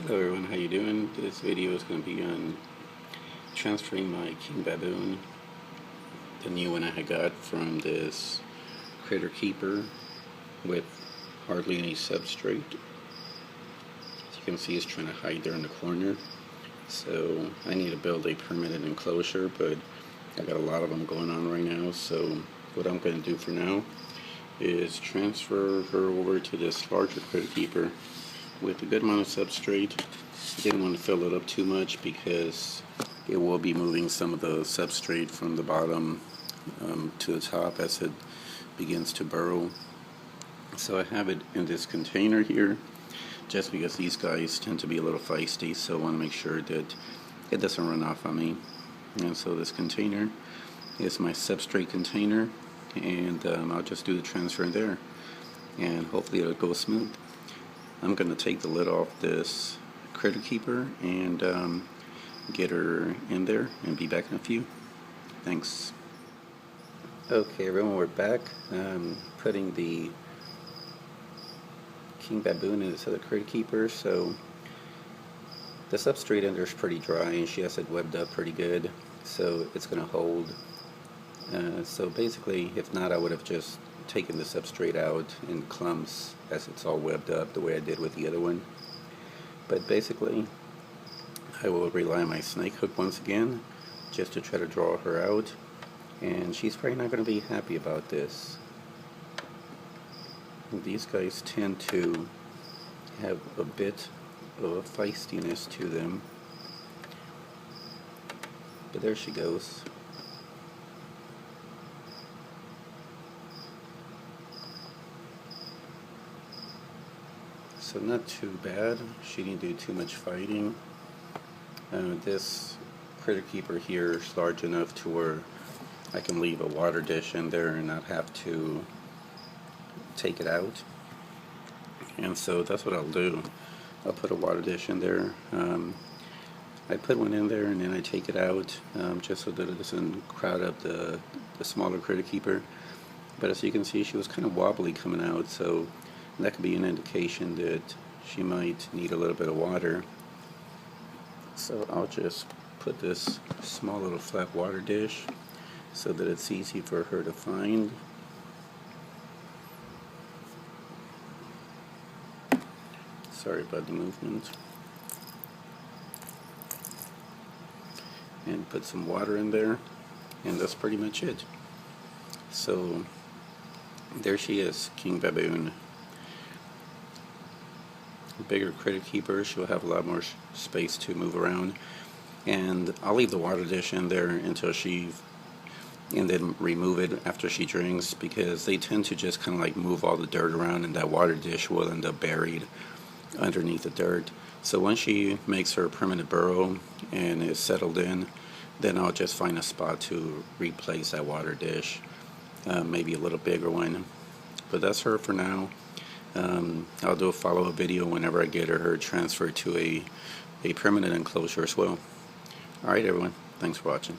Hello everyone, how you doing? This video is going to be on transferring my King Baboon, the new one I got from this critter keeper with hardly any substrate. As you can see, it's trying to hide there in the corner. So I need to build a permanent enclosure, but I got a lot of them going on right now. So what I'm going to do for now is transfer her over to this larger critter keeper with a good amount of substrate. Didn't want to fill it up too much because it will be moving some of the substrate from the bottom to the top as it begins to burrow. So I have it in this container here just because these guys tend to be a little feisty, so I want to make sure that it doesn't run off on me. And so this container is my substrate container, and I'll just do the transfer in there and hopefully it'll go smooth. I'm going to take the lid off this critter keeper and get her in there and be back in a few. Thanks. Okay everyone, we're back. Putting the King Baboon in this other critter keeper. So the substrate in there is pretty dry and she has it webbed up pretty good, so it's going to hold. So basically, if not, I would have just taken the substrate out in clumps as it's all webbed up the way I did with the other one. But basically I will rely on my snake hook once again just to try to draw her out, and she's probably not going to be happy about this. These guys tend to have a bit of a feistiness to them, but there she goes. So not too bad. She didn't do too much fighting. This critter keeper here is large enough to where I can leave a water dish in there and not have to take it out. And so that's what I'll do. I'll put a water dish in there. I put one in there and then I take it out just so that it doesn't crowd up the smaller critter keeper. But as you can see, she was kind of wobbly coming out, so that could be an indication that she might need a little bit of water. So I'll just put this small little flat water dish so that it's easy for her to find. Sorry about the movement. And put some water in there, and that's pretty much it. So there she is, King Baboon. Bigger critter keeper, she'll have a lot more space to move around, and I'll leave the water dish in there until and then remove it after she drinks, because they tend to just kind of like move all the dirt around and that water dish will end up buried underneath the dirt. So once she makes her permanent burrow and is settled in, then I'll just find a spot to replace that water dish, maybe a little bigger one. But that's her for now. I'll do a follow-up video whenever I get her transferred to a permanent enclosure as well. Alright everyone, thanks for watching.